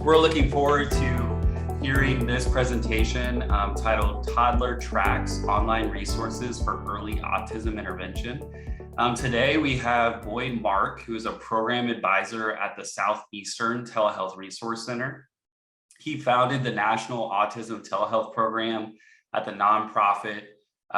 We're looking forward to hearing this presentation titled Toddler Tracks, Online Resources for Early Autism Intervention. Today we have Boyd Mark, who is a program advisor at the Southeastern Telehealth Resource Center. He founded the National Autism Telehealth Program at the nonprofit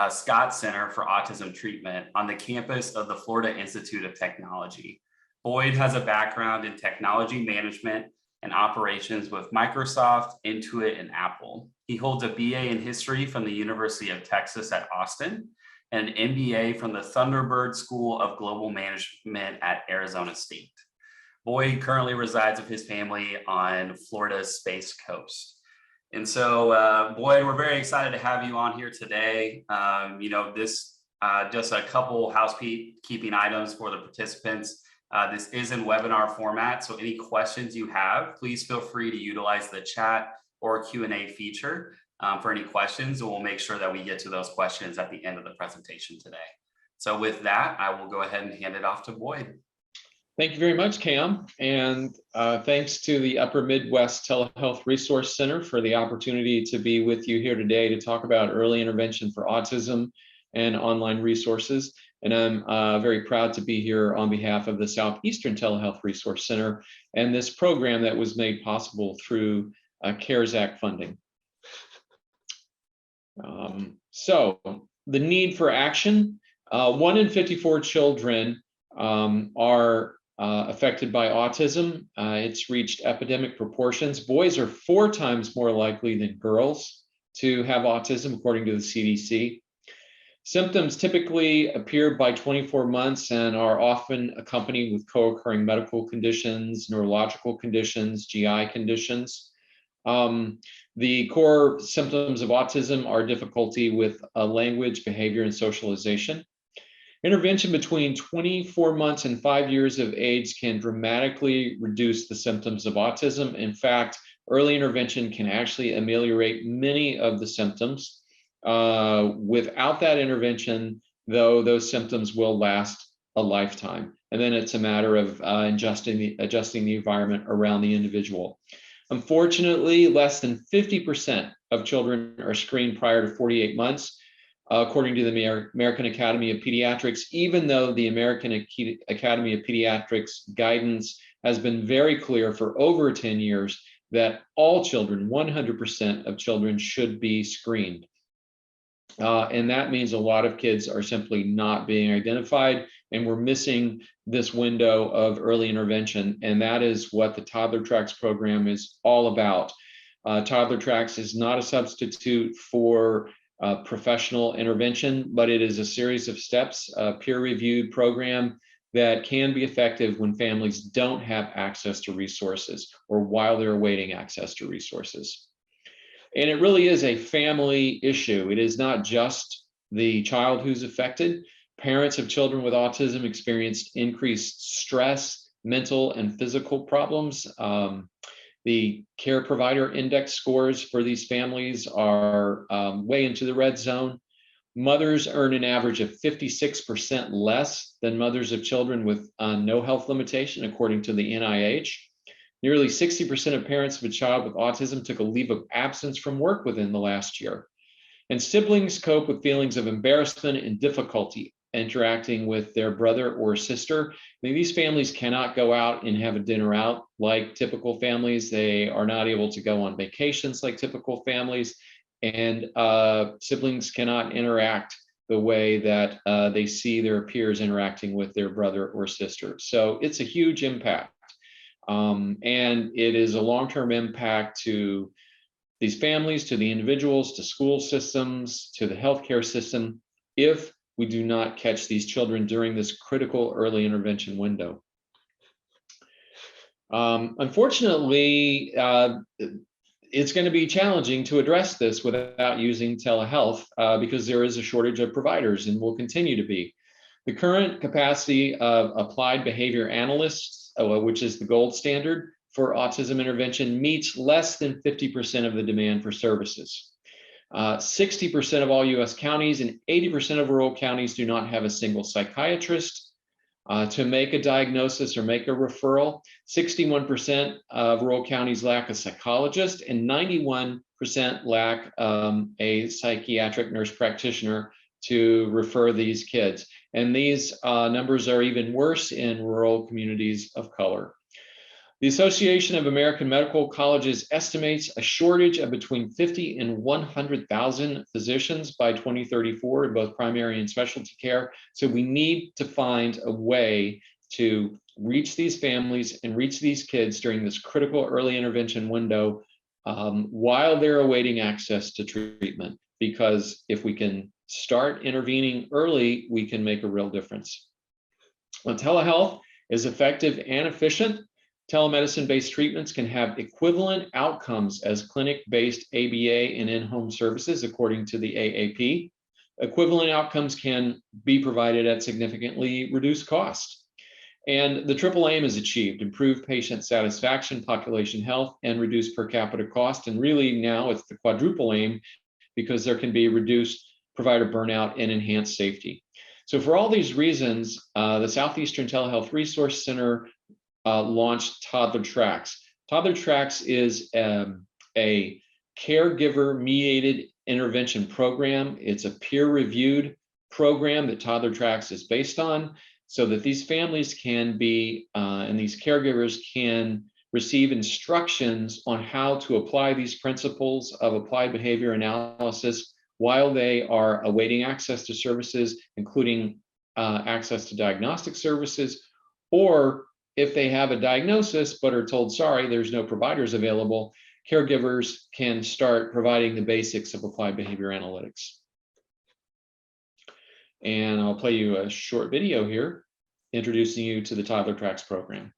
Scott Center for Autism Treatment on the campus of the Florida Institute of Technology. Boyd has a background in technology management and operations with Microsoft, Intuit, and Apple. He holds a BA in history from the University of Texas at Austin and an MBA from the Thunderbird School of Global Management at Arizona State. Boyd currently resides with his family on Florida's Space Coast. And so, Boyd, we're very excited to have you on here today. Just a couple housekeeping items for the participants. This is in webinar format, so any questions you have, please feel free to utilize the chat or Q&A feature for any questions, and we'll make sure that we get to those questions at the end of the presentation today. So with that, I will go ahead and hand it off to Boyd. Thank you very much, Cam, and thanks to the Upper Midwest Telehealth Resource Center for the opportunity to be with you here today to talk about early intervention for autism and online resources. And I'm very proud to be here on behalf of the Southeastern Telehealth Resource Center and this program that was made possible through CARES Act funding. So the need for action, 1 in 54 children are affected by autism. It's reached epidemic proportions. Boys are 4 times more likely than girls to have autism, according to the CDC. Symptoms typically appear by 24 months and are often accompanied with co-occurring medical conditions, neurological conditions, GI conditions. The core symptoms of autism are difficulty with language, behavior, and socialization. Intervention between 24 months and 5 years of age can dramatically reduce the symptoms of autism. In fact, early intervention can actually ameliorate many of the symptoms. Without that intervention, though, those symptoms will last a lifetime. And then it's a matter of adjusting the environment around the individual. Unfortunately, less than 50% of children are screened prior to 48 months, according to the American Academy of Pediatrics, even though the American Academy of Pediatrics guidance has been very clear for over 10 years that all children, 100% of children, should be screened. And that means a lot of kids are simply not being identified, and we're missing this window of early intervention. And that is what the Toddler Tracks program is all about. Toddler Tracks is not a substitute for professional intervention, but it is a series of steps, a peer-reviewed program that can be effective when families don't have access to resources or while they're awaiting access to resources. And it really is a family issue. It is not just the child who's affected. Parents of children with autism experience increased stress, mental and physical problems. The care provider index scores for these families are way into the red zone. Mothers earn an average of 56% less than mothers of children with no health limitation, according to the NIH. Nearly 60% of parents of a child with autism took a leave of absence from work within the last year. And siblings cope with feelings of embarrassment and difficulty interacting with their brother or sister. I mean, these families cannot go out and have a dinner out like typical families. They are not able to go on vacations like typical families. And siblings cannot interact the way that they see their peers interacting with their brother or sister. So it's a huge impact. And it is a long-term impact to these families, to the individuals, to school systems, to the healthcare system, if we do not catch these children during this critical early intervention window. Unfortunately, it's going to be challenging to address this without using telehealth because there is a shortage of providers and will continue to be. The current capacity of applied behavior analysts, which is the gold standard for autism intervention, meets less than 50% of the demand for services. 60% of all US counties and 80% of rural counties do not have a single psychiatrist. to make a diagnosis or make a referral. 61% of rural counties lack a psychologist, and 91% lack a psychiatric nurse practitioner to refer these kids. And these numbers are even worse in rural communities of color. The Association of American Medical Colleges estimates a shortage of between 50 and 100,000 physicians by 2034 in both primary and specialty care. So we need to find a way to reach these families and reach these kids during this critical early intervention window while they're awaiting access to treatment. Because if we can start intervening early, we can make a real difference. Well, telehealth is effective and efficient. Telemedicine-based treatments can have equivalent outcomes as clinic-based ABA and in-home services, according to the AAP. Equivalent outcomes can be provided at significantly reduced cost. And the triple aim is achieved: improved patient satisfaction, population health, and reduced per capita cost. And really now it's the quadruple aim, because there can be reduced provider burnout and enhanced safety. So for all these reasons, the Southeastern Telehealth Resource Center launched Toddler Tracks. Toddler Tracks is a caregiver-mediated intervention program. It's a peer-reviewed program that Toddler Tracks is based on, so that these families can be, and these caregivers can receive instructions on how to apply these principles of applied behavior analysis while they are awaiting access to services, including access to diagnostic services, or if they have a diagnosis but are told, sorry, there's no providers available, caregivers can start providing the basics of applied behavior analytics. And I'll play you a short video here introducing you to the Toddler Tracks program.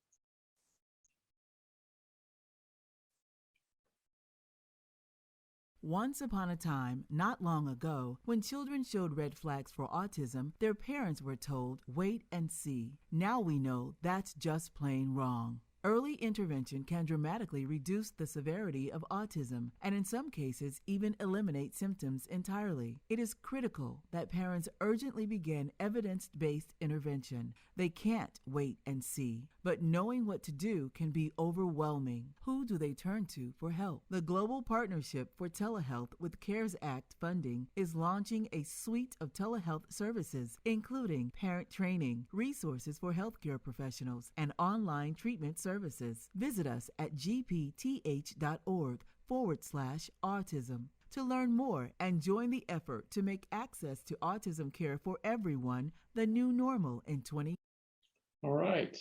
Once upon a time, not long ago, when children showed red flags for autism, their parents were told, wait and see. Now we know that's just plain wrong. Early intervention can dramatically reduce the severity of autism and in some cases even eliminate symptoms entirely. It is critical that parents urgently begin evidence-based intervention. They can't wait and see, but knowing what to do can be overwhelming. Who do they turn to for help? The Global Partnership for Telehealth with CARES Act funding is launching a suite of telehealth services, including parent training, resources for healthcare professionals, and online treatment services. Visit us at gpth.org/autism to learn more and join the effort to make access to autism care for everyone the new normal in 2020. All right.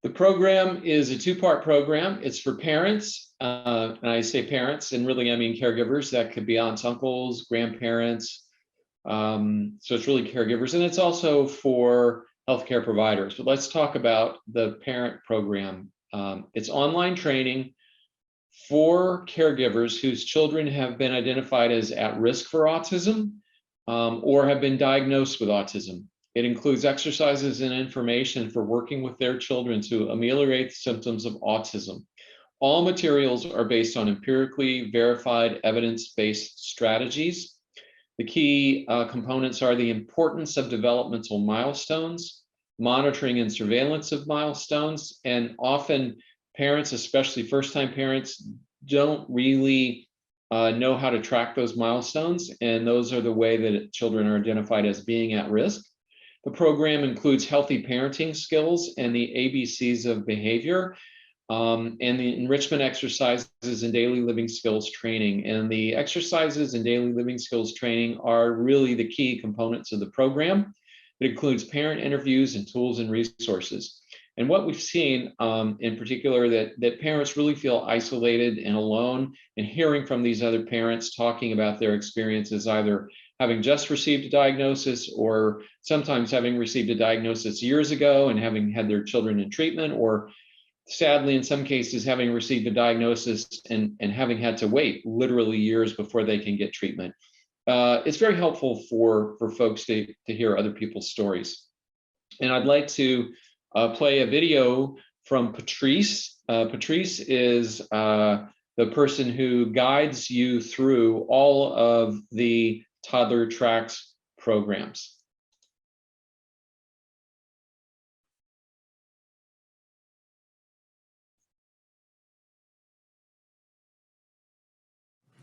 The program is a two-part program. It's for parents, and I say parents, and really I mean caregivers. That could be aunts, uncles, grandparents. So it's really caregivers, and it's also for healthcare providers. But let's talk about the parent program. It's online training for caregivers whose children have been identified as at risk for autism or have been diagnosed with autism. It includes exercises and information for working with their children to ameliorate the symptoms of autism. All materials are based on empirically verified evidence-based strategies. The key components are the importance of developmental milestones, monitoring and surveillance of milestones, and often parents, especially first-time parents, don't really know how to track those milestones, and those are the way that children are identified as being at risk. The program includes healthy parenting skills and the ABCs of behavior, and the enrichment exercises and daily living skills training. And the exercises and daily living skills training are really the key components of the program. It includes parent interviews and tools and resources. And what we've seen in particular, that parents really feel isolated and alone, and hearing from these other parents talking about their experiences, either having just received a diagnosis or sometimes having received a diagnosis years ago and having had their children in treatment, or sadly, in some cases, having received a diagnosis and having had to wait literally years before they can get treatment. It's very helpful for folks to hear other people's stories. And I'd like to play a video from Patrice. Patrice is the person who guides you through all of the Toddler Tracks programs.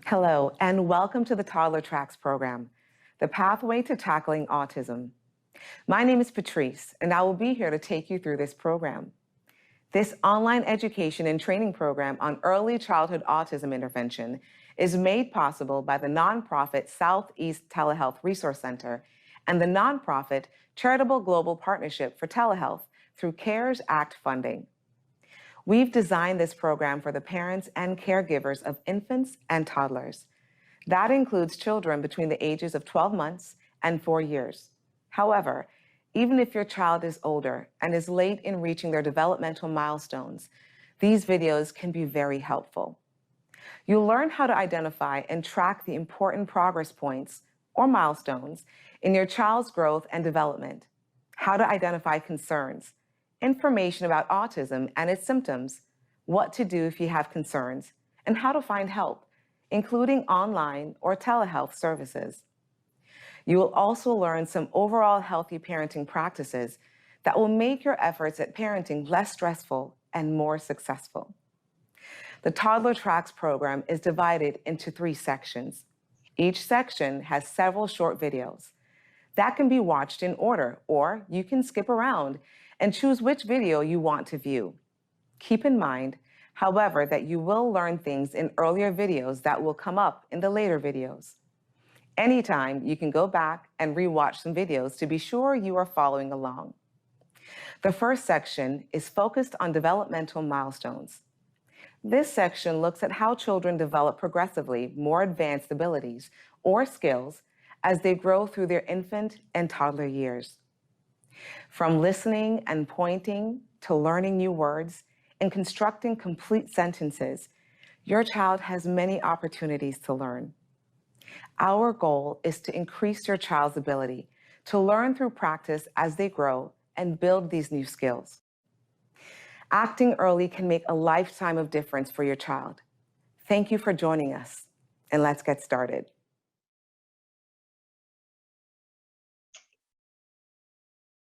Hello, and welcome to the Toddler Tracks program, the pathway to tackling autism. My name is Patrice, and I will be here to take you through this program. This online education and training program on early childhood autism intervention is made possible by the nonprofit Southeast Telehealth Resource Center and the nonprofit Charitable Global Partnership for Telehealth through CARES Act funding. We've designed this program for the parents and caregivers of infants and toddlers. That includes children between the ages of 12 months and 4 years. However, even if your child is older and is late in reaching their developmental milestones, these videos can be very helpful. You'll learn how to identify and track the important progress points or milestones in your child's growth and development, how to identify concerns, information about autism and its symptoms, what to do if you have concerns, and how to find help, including online or telehealth services. You will also learn some overall healthy parenting practices that will make your efforts at parenting less stressful and more successful. The Toddler Tracks program is divided into 3 sections. Each section has several short videos that can be watched in order, or you can skip around and choose which video you want to view. Keep in mind, however, that you will learn things in earlier videos that will come up in the later videos. Anytime, you can go back and rewatch some videos to be sure you are following along. The first section is focused on developmental milestones. This section looks at how children develop progressively more advanced abilities or skills as they grow through their infant and toddler years. From listening and pointing to learning new words and constructing complete sentences, your child has many opportunities to learn. Our goal is to increase your child's ability to learn through practice as they grow and build these new skills. Acting early can make a lifetime of difference for your child. Thank you for joining us, and let's get started.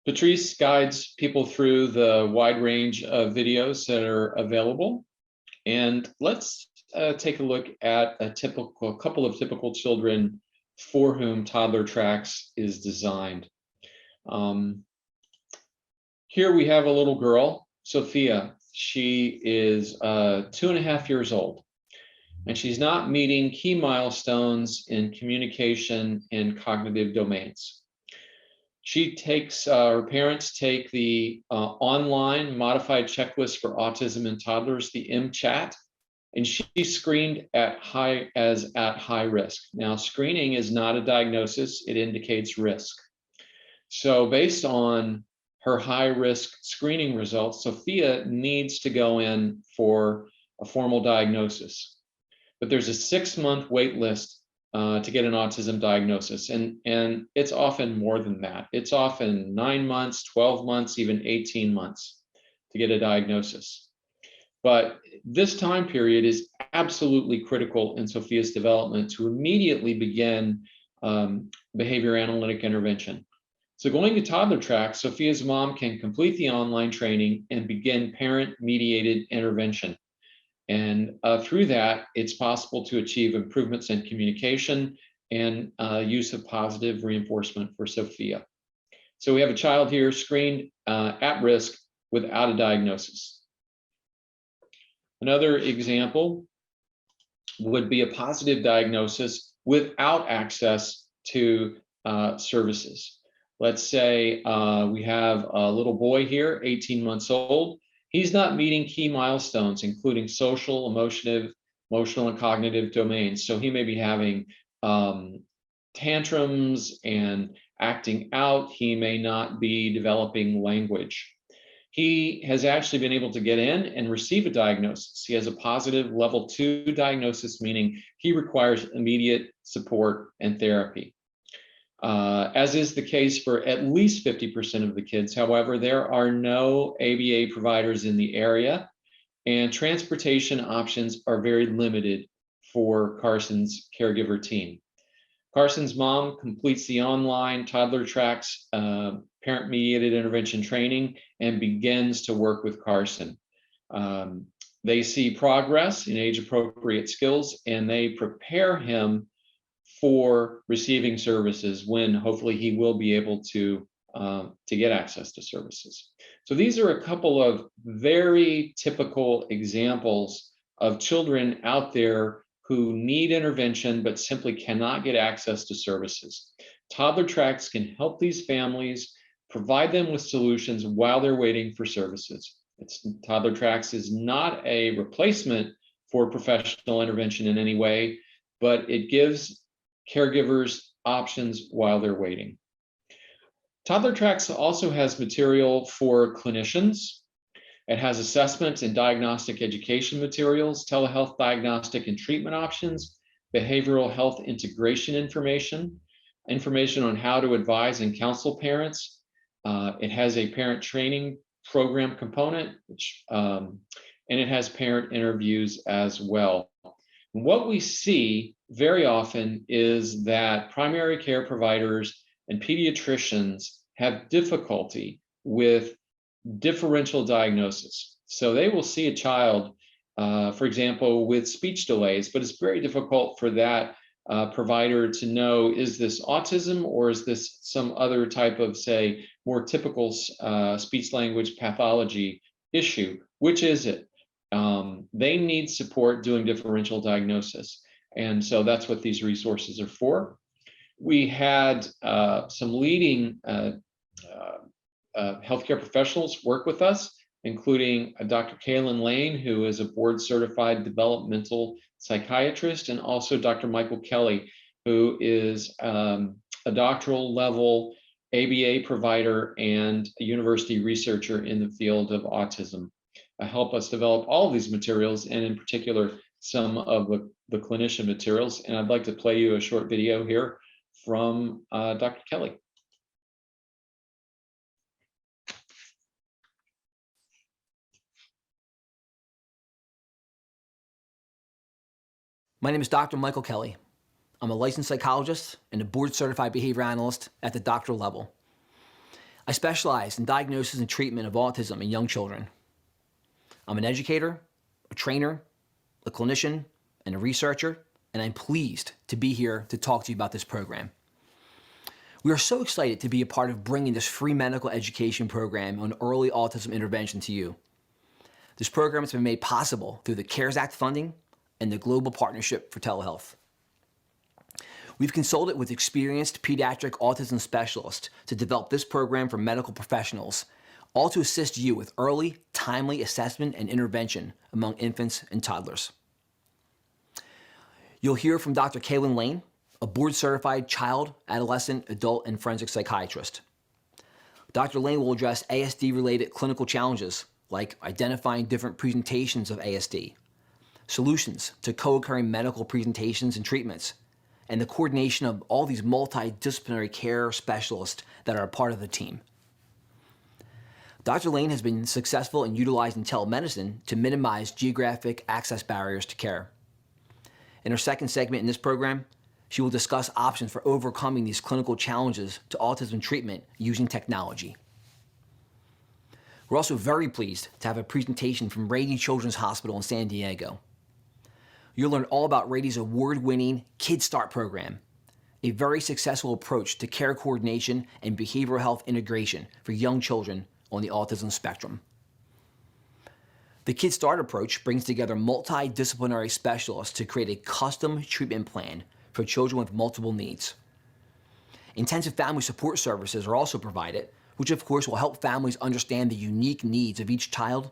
Patrice guides people through the wide range of videos that are available. And let's take a look at a couple of typical children for whom Toddler Tracks is designed. Here we have a little girl, Sophia. She is 2.5 years old, and she's not meeting key milestones in communication and cognitive domains. She takes, her parents take the online modified checklist for autism in toddlers, the MCHAT, and she's screened at high risk. Now, screening is not a diagnosis, it indicates risk. So based on her high risk screening results, Sophia needs to go in for a formal diagnosis. But there's a 6-month wait list to get an autism diagnosis. And it's often more than that. It's often 9 months, 12 months, even 18 months to get a diagnosis. But this time period is absolutely critical in Sophia's development to immediately begin behavior analytic intervention. So going to Toddler Tracks, Sophia's mom can complete the online training and begin parent-mediated intervention. And through that, it's possible to achieve improvements in communication and use of positive reinforcement for Sophia. So we have a child here screened at risk without a diagnosis. Another example would be a positive diagnosis without access to services. Let's say we have a little boy here, 18 months old. He's not meeting key milestones, including social, emotional, and cognitive domains. So he may be having tantrums and acting out. He may not be developing language. He has actually been able to get in and receive a diagnosis. He has a positive level 2 diagnosis, meaning he requires immediate support and therapy. As is the case for at least 50% of the kids. However, there are no ABA providers in the area, and transportation options are very limited for Carson's caregiver team. Carson's mom completes the online Toddler Tracks parent-mediated intervention training and begins to work with Carson. They see progress in age-appropriate skills, and they prepare him for receiving services when hopefully he will be able to get access to services. So these are a couple of very typical examples of children out there who need intervention but simply cannot get access to services. Toddler Tracks can help these families, provide them with solutions while they're waiting for services. Toddler Tracks is not a replacement for professional intervention in any way, but it gives caregivers options while they're waiting. Toddler Tracks also has material for clinicians. It has assessment and diagnostic education materials, telehealth diagnostic and treatment options, behavioral health integration information on how to advise and counsel parents. It has a parent training program component, and it has parent interviews as well. What we see very often is that primary care providers and pediatricians have difficulty with differential diagnosis. So they will see a child, for example, with speech delays, but it's very difficult for that provider to know, is this autism or is this some other type of, say, more typical speech language pathology issue? Which is it? They need support doing differential diagnosis. And so that's what these resources are for. We had some leading healthcare professionals work with us, including Dr. Kaylin Lane, who is a board certified developmental psychiatrist, and also Dr. Michael Kelly, who is a doctoral level ABA provider and a university researcher in the field of autism. Help us develop all of these materials, and in particular, some of the clinician materials. And I'd like to play you a short video here from Dr. Kelly. My name is Dr. Michael Kelly. I'm a licensed psychologist and a board-certified behavior analyst at the doctoral level. I specialize in diagnosis and treatment of autism in young children. I'm an educator, a trainer, a clinician, and a researcher, and I'm pleased to be here to talk to you about this program. We are so excited to be a part of bringing this free medical education program on early autism intervention to you. This program has been made possible through the CARES Act funding and the Global Partnership for Telehealth. We've consulted with experienced pediatric autism specialists to develop this program for medical professionals, all to assist you with early, timely assessment and intervention among infants and toddlers. You'll hear from Dr. Kaylin Lane, a board-certified child, adolescent, adult, and forensic psychiatrist. Dr. Lane will address ASD-related clinical challenges like identifying different presentations of ASD, solutions to co-occurring medical presentations and treatments, and the coordination of all these multidisciplinary care specialists that are a part of the team. Dr. Lane has been successful in utilizing telemedicine to minimize geographic access barriers to care. In her second segment in this program, she will discuss options for overcoming these clinical challenges to autism treatment using technology. We're also very pleased to have a presentation from Rady Children's Hospital in San Diego. You'll learn all about Rady's award-winning Kid Start program, a very successful approach to care coordination and behavioral health integration for young children on the autism spectrum. The Kid Start approach brings together multidisciplinary specialists to create a custom treatment plan for children with multiple needs. Intensive family support services are also provided, which of course will help families understand the unique needs of each child,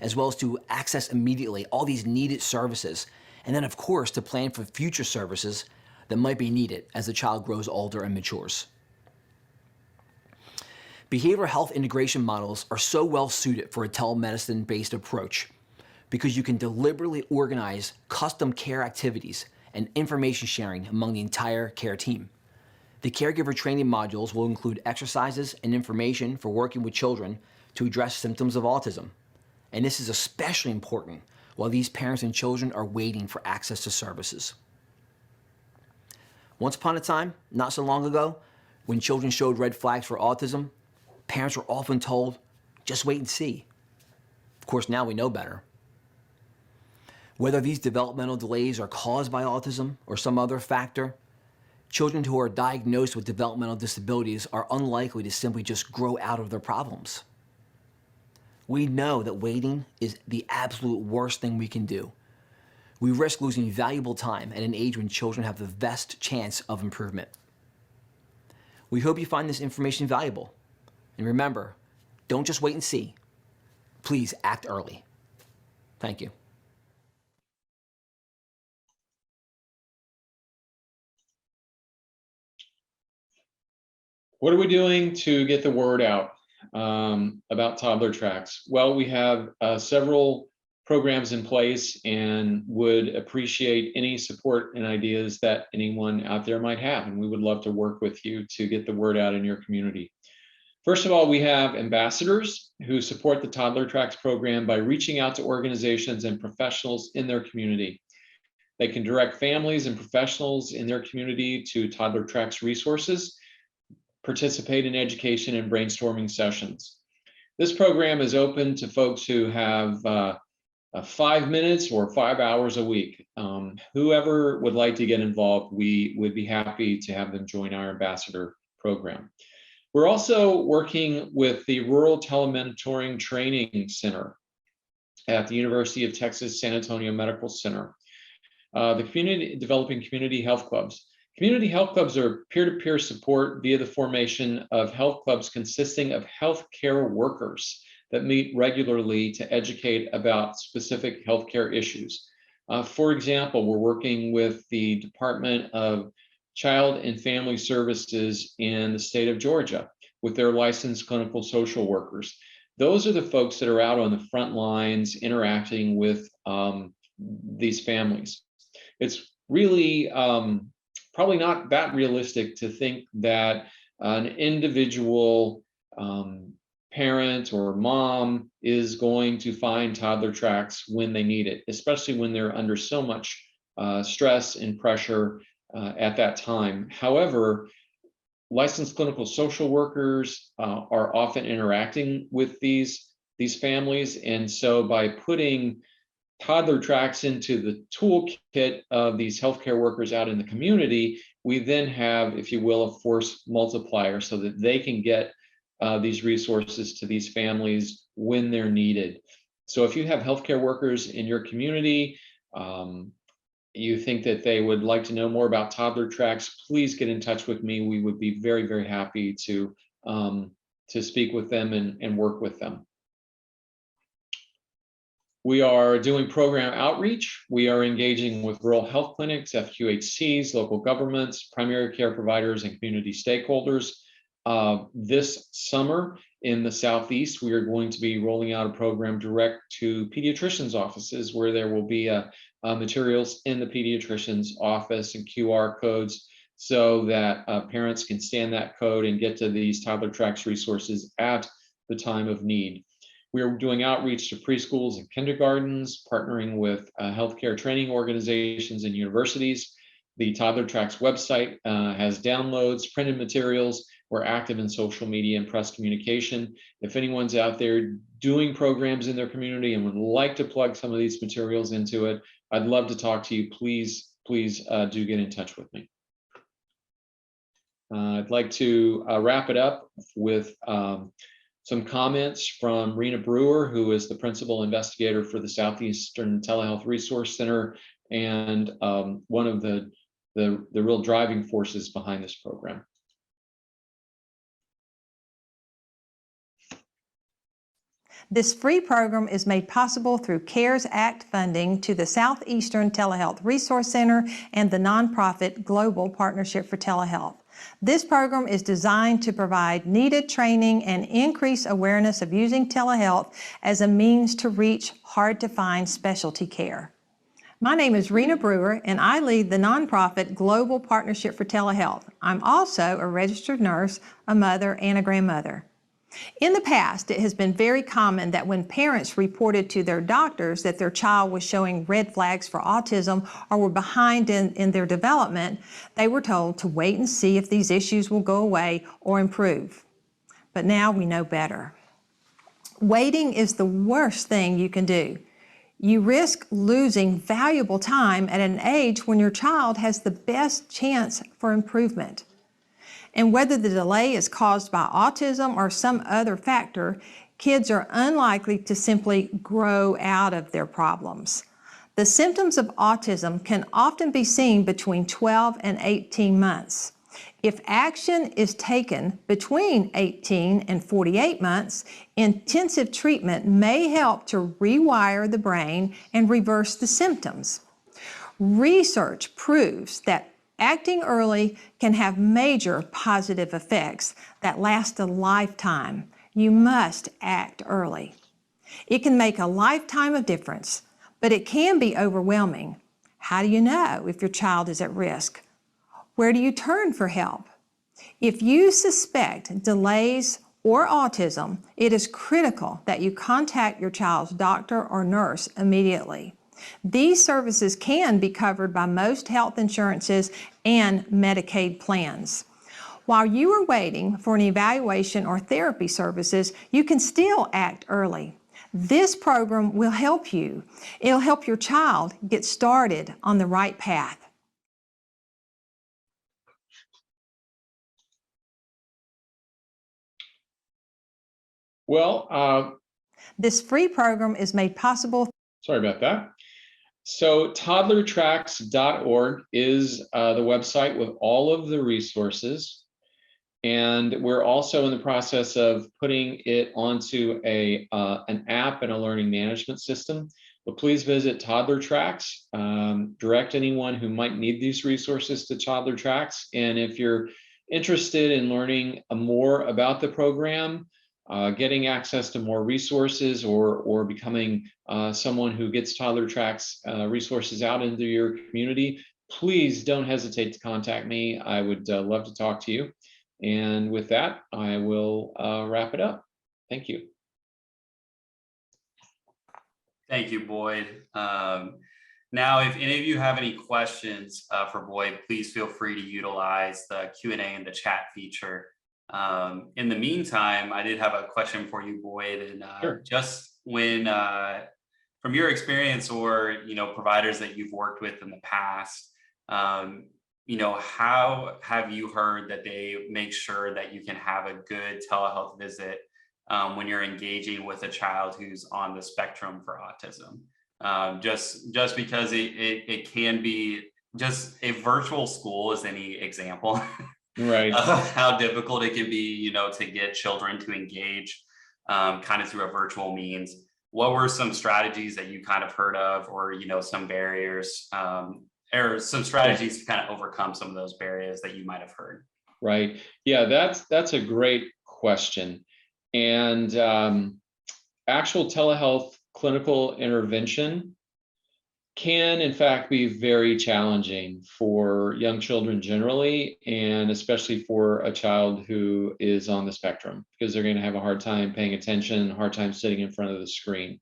as well as to access immediately all these needed services, and then of course to plan for future services that might be needed as the child grows older and matures. Behavioral health integration models are so well suited for a telemedicine-based approach because you can deliberately organize custom care activities and information sharing among the entire care team. The caregiver training modules will include exercises and information for working with children to address symptoms of autism. And this is especially important while these parents and children are waiting for access to services. Once upon a time, not so long ago, when children showed red flags for autism, parents were often told, just wait and see. Of course, now we know better. Whether these developmental delays are caused by autism or some other factor, children who are diagnosed with developmental disabilities are unlikely to simply just grow out of their problems. We know that waiting is the absolute worst thing we can do. We risk losing valuable time at an age when children have the best chance of improvement. We hope you find this information valuable. And remember, don't just wait and see. Please act early. Thank you. What are we doing to get the word out about Toddler Tracks? Well, we have several programs in place and would appreciate any support and ideas that anyone out there might have. And we would love to work with you to get the word out in your community. First of all, we have ambassadors who support the Toddler Tracks program by reaching out to organizations and professionals in their community. They can direct families and professionals in their community to Toddler Tracks resources, participate in education and brainstorming sessions. This program is open to folks who have 5 minutes or 5 hours a week. Whoever would like to get involved, we would be happy to have them join our ambassador program. We're also working with the Rural Telementoring Training Center at the University of Texas San Antonio Medical Center. The developing community health clubs. Community health clubs are peer-to-peer support via the formation of health clubs consisting of healthcare workers that meet regularly to educate about specific healthcare issues. For example, we're working with the Department of Child and Family Services in the state of Georgia with their licensed clinical social workers. Those are the folks that are out on the front lines interacting with these families. It's really probably not that realistic to think that an individual parent or mom is going to find Toddler Tracks when they need it, especially when they're under so much stress and pressure at that time. However, licensed clinical social workers are often interacting with these families, and so by putting Toddler Tracks into the toolkit of these healthcare workers out in the community, we then have, if you will, a force multiplier so that they can get these resources to these families when they're needed. So if you have healthcare workers in your community, you think that they would like to know more about Toddler Tracks, please get in touch with me. We would be very, very happy to speak with them and work with them. We are doing program outreach. We are engaging with rural health clinics, FQHCs, local governments, primary care providers, and community stakeholders. This summer in the Southeast, we are going to be rolling out a program direct to pediatricians' offices where there will be materials in the pediatrician's office and QR codes so that parents can scan that code and get to these Toddler Tracks resources at the time of need. We are doing outreach to preschools and kindergartens, partnering with healthcare training organizations and universities. The Toddler Tracks website has downloads, printed materials. We're active in social media and press communication. If anyone's out there doing programs in their community and would like to plug some of these materials into it, I'd love to talk to you. Please do get in touch with me. I'd like to wrap it up with some comments from Rena Brewer, who is the principal investigator for the Southeastern Telehealth Resource Center and one of the real driving forces behind this program. This free program is made possible through CARES Act funding to the Southeastern Telehealth Resource Center and the nonprofit Global Partnership for Telehealth. This program is designed to provide needed training and increase awareness of using telehealth as a means to reach hard-to-find specialty care. My name is Rena Brewer, and I lead the nonprofit Global Partnership for Telehealth. I'm also a registered nurse, a mother, and a grandmother. In the past, it has been very common that when parents reported to their doctors that their child was showing red flags for autism or were behind in their development, they were told to wait and see if these issues will go away or improve. But now we know better. Waiting is the worst thing you can do. You risk losing valuable time at an age when your child has the best chance for improvement. And whether the delay is caused by autism or some other factor, kids are unlikely to simply grow out of their problems. The symptoms of autism can often be seen between 12 and 18 months. If action is taken between 18 and 48 months, intensive treatment may help to rewire the brain and reverse the symptoms. Research proves that acting early can have major positive effects that last a lifetime. You must act early. It can make a lifetime of difference, but it can be overwhelming. How do you know if your child is at risk? Where do you turn for help? If you suspect delays or autism, it is critical that you contact your child's doctor or nurse immediately. These services can be covered by most health insurances and Medicaid plans. While you are waiting for an evaluation or therapy services, you can still act early. This program will help you. It'll help your child get started on the right path. Well, this free program is made possible. Sorry about that. So toddlertracks.org is the website with all of the resources. And we're also in the process of putting it onto an app and a learning management system. But please visit Toddler Tracks. Direct anyone who might need these resources to Toddler Tracks. And if you're interested in learning more about the program, getting access to more resources, or becoming someone who gets Toddler Tracks resources out into your community, please don't hesitate to contact me. I would love to talk to you. And with that, I will wrap it up. Thank you. Thank you, Boyd. Now, if any of you have any questions for Boyd, please feel free to utilize the Q&A and the chat feature. In the meantime, I did have a question for you, Boyd, and Sure. just when, from your experience or, providers that you've worked with in the past, how have you heard that they make sure that you can have a good telehealth visit when you're engaging with a child who's on the spectrum for autism? Just because it can be just a virtual school is any example. Right. Of how difficult it can be, to get children to engage kind of through a virtual means. What were some strategies that you kind of heard of, or, some barriers, or some strategies to kind of overcome some of those barriers that you might have heard? Right. Yeah, that's a great question. And actual telehealth clinical intervention can in fact be very challenging for young children generally, and especially for a child who is on the spectrum, because they're going to have a hard time paying attention, a hard time sitting in front of the screen.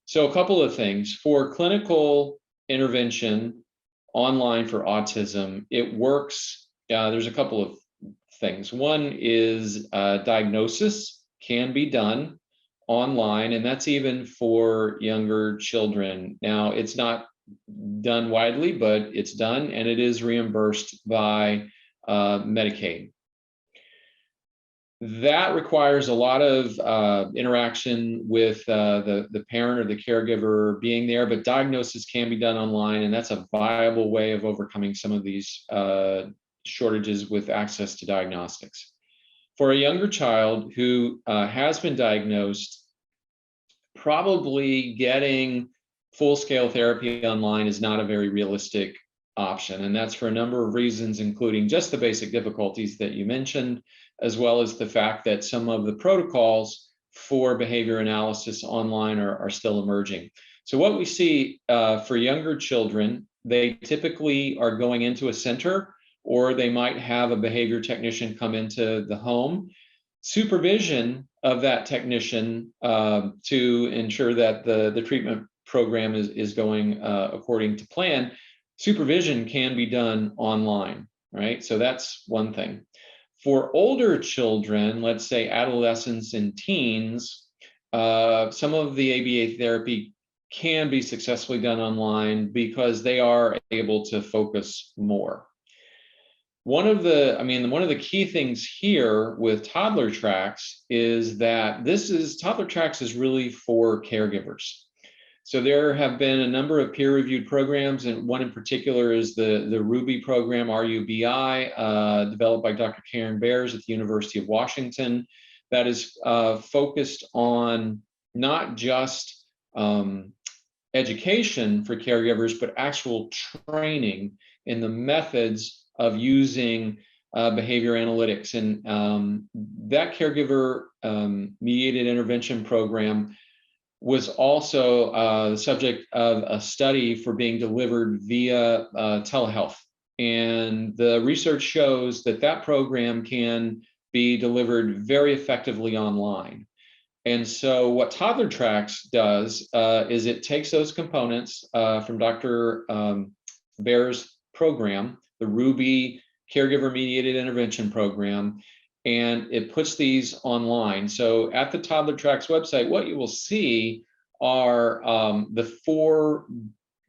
So a couple of things. For clinical intervention online for autism, it works. There's a couple of things. One is diagnosis can be done online, and that's even for younger children. Now, it's not done widely, but it's done, and it is reimbursed by Medicaid. That requires a lot of interaction with the parent or the caregiver being there, but diagnosis can be done online, and that's a viable way of overcoming some of these shortages with access to diagnostics. For a younger child who has been diagnosed, probably getting full-scale therapy online is not a very realistic option. And that's for a number of reasons, including just the basic difficulties that you mentioned, as well as the fact that some of the protocols for behavior analysis online are still emerging. So what we see for younger children, they typically are going into a center, or they might have a behavior technician come into the home. supervision of that technician to ensure that the treatment program is going according to plan. Supervision can be done online, right? So that's one thing. For older children, let's say adolescents and teens, some of the ABA therapy can be successfully done online because they are able to focus more. One of the key things here with Toddler Tracks is that Toddler Tracks is really for caregivers. So there have been a number of peer-reviewed programs, and one in particular is the RUBI program, RUBI, developed by Dr. Karen Bears at the University of Washington, that is focused on not just education for caregivers, but actual training in the methods of using behavior analytics. And that caregiver mediated intervention program was also the subject of a study for being delivered via telehealth. And the research shows that program can be delivered very effectively online. And so what Toddler Tracks does is it takes those components from Dr. Bear's program, the RUBI Caregiver Mediated Intervention Program, and it puts these online. So at the Toddler Tracks website, what you will see are the four,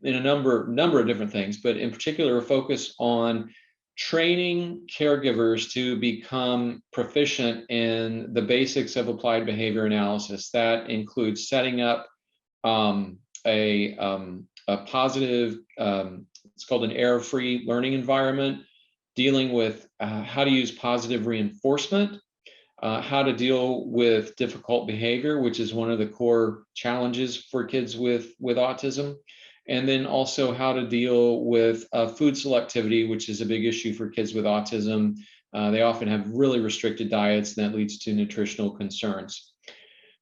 in a number of different things, but in particular a focus on training caregivers to become proficient in the basics of applied behavior analysis. That includes setting up a positive, it's called an error-free learning environment, dealing with how to use positive reinforcement, how to deal with difficult behavior, which is one of the core challenges for kids with autism, and then also how to deal with food selectivity, which is a big issue for kids with autism. They often have really restricted diets, and that leads to nutritional concerns.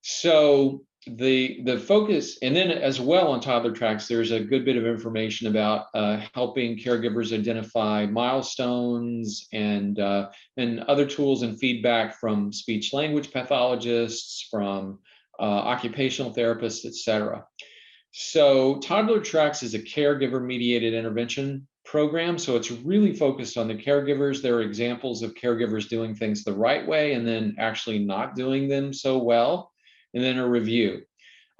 So the focus, and then as well on Toddler Tracks, there's a good bit of information about helping caregivers identify milestones and other tools and feedback from speech language pathologists, from occupational therapists, et cetera. So Toddler Tracks is a caregiver mediated intervention program. So it's really focused on the caregivers. There are examples of caregivers doing things the right way and then actually not doing them so well, and then a review.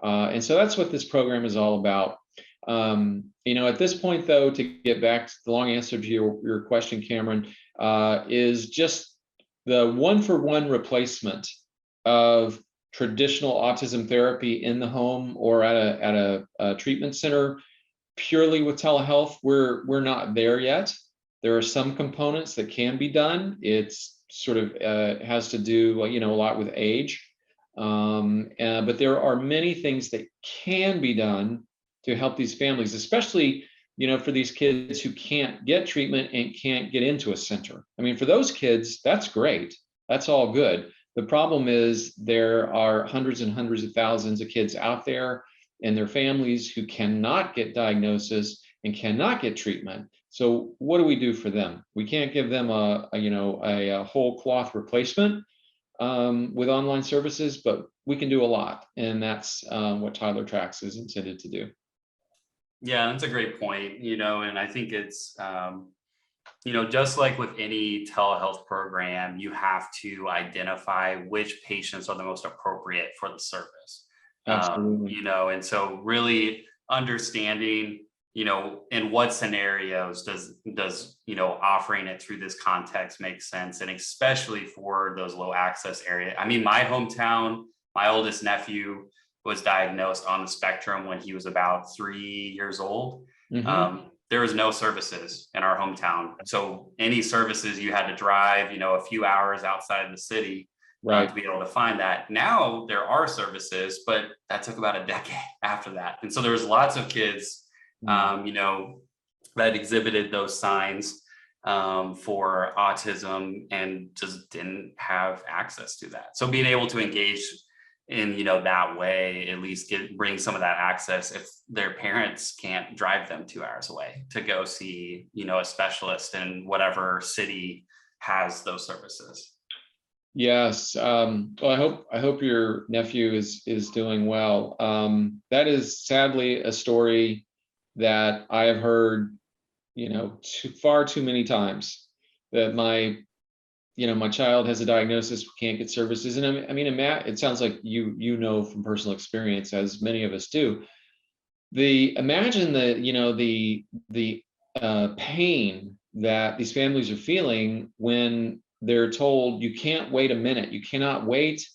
And so that's what this program is all about. At this point, though, to get back to the long answer to your question, Cameron, is just the one-for-one replacement of traditional autism therapy in the home or at a treatment center purely with telehealth. We're not there yet. There are some components that can be done. It's sort of has to do a lot with age. But there are many things that can be done to help these families, especially, for these kids who can't get treatment and can't get into a center. I mean, for those kids, that's great. That's all good. The problem is there are hundreds and hundreds of thousands of kids out there and their families who cannot get diagnosis and cannot get treatment. So what do we do for them? We can't give them a whole cloth replacement with online services, but we can do a lot, and that's what Toddler Tracks is intended to do. Yeah, that's a great point. And I think it's just like with any telehealth program, you have to identify which patients are the most appropriate for the service. Absolutely. And so really understanding, in what scenarios does offering it through this context make sense, and especially for those low access areas. I mean, my hometown, my oldest nephew was diagnosed on the spectrum when he was about 3 years old. Mm-hmm. There was no services in our hometown. So any services, you had to drive, a few hours outside the city, right, to be able to find that. Now there are services, but that took about a decade after that. And so there was lots of kids, that exhibited those signs for autism and just didn't have access to that. So being able to engage in that way, at least bring some of that access if their parents can't drive them 2 hours away to go see a specialist in whatever city has those services. Yes. Well, I hope your nephew is doing well. That is sadly a story that I have heard, far too many times, that my child has a diagnosis, can't get services. And I mean, Matt, it sounds like you know from personal experience, as many of us do. Imagine the pain that these families are feeling when they're told you can't wait a minute, you cannot wait.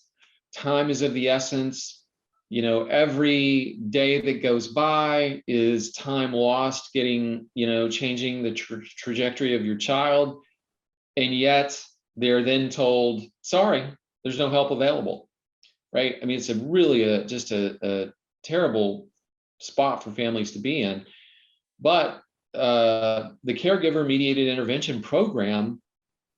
Time is of the essence. Every day that goes by is time lost getting, changing the trajectory of your child. And yet they're then told, sorry, there's no help available, right? I mean, it's just a terrible spot for families to be in. But the caregiver mediated intervention program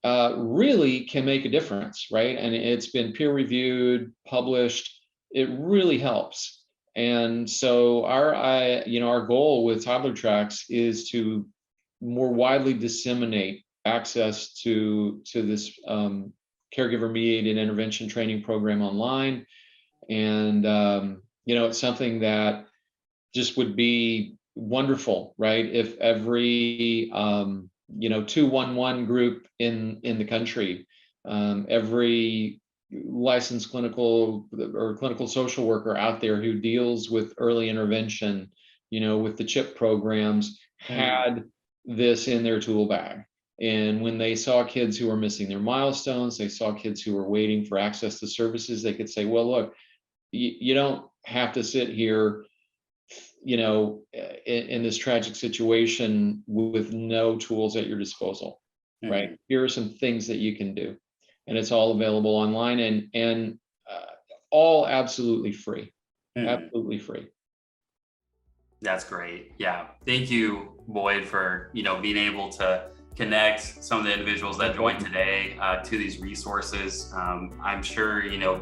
really can make a difference, right? And it's been peer reviewed, published. It really helps. And so our goal with Toddler Tracks is to more widely disseminate access to this caregiver mediated intervention training program online. And it's something that just would be wonderful, right? If every 211 group in the country, every licensed clinical or clinical social worker out there who deals with early intervention, with the CHIP programs, had this in their tool bag. And when they saw kids who were missing their milestones, they saw kids who were waiting for access to services, they could say, well, look, you don't have to sit here, in this tragic situation with no tools at your disposal, right? Here are some things that you can do, and it's all available online and all absolutely free, absolutely free. That's great. Yeah. Thank you, Boyd, for, being able to connect some of the individuals that joined today to these resources. I'm sure,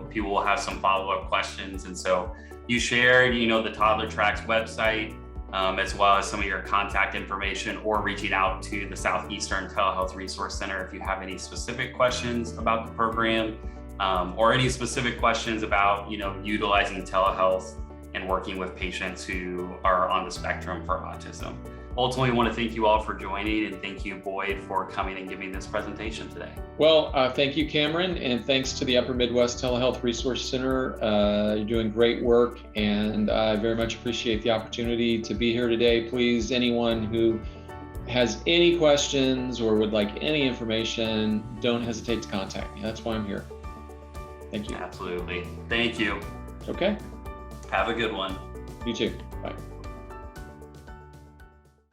people will have some follow-up questions. And so you shared, the Toddler Tracks website, as well as some of your contact information, or reaching out to the Southeastern Telehealth Resource Center if you have any specific questions about the program, or any specific questions about, utilizing telehealth and working with patients who are on the spectrum for autism. Ultimately, I want to thank you all for joining, and thank you, Boyd, for coming and giving this presentation today. Well, thank you, Cameron, and thanks to the Upper Midwest Telehealth Resource Center. You're doing great work, and I very much appreciate the opportunity to be here today. Please, anyone who has any questions or would like any information, don't hesitate to contact me. That's why I'm here. Thank you. Absolutely. Thank you. Okay. Have a good one. You too. Bye.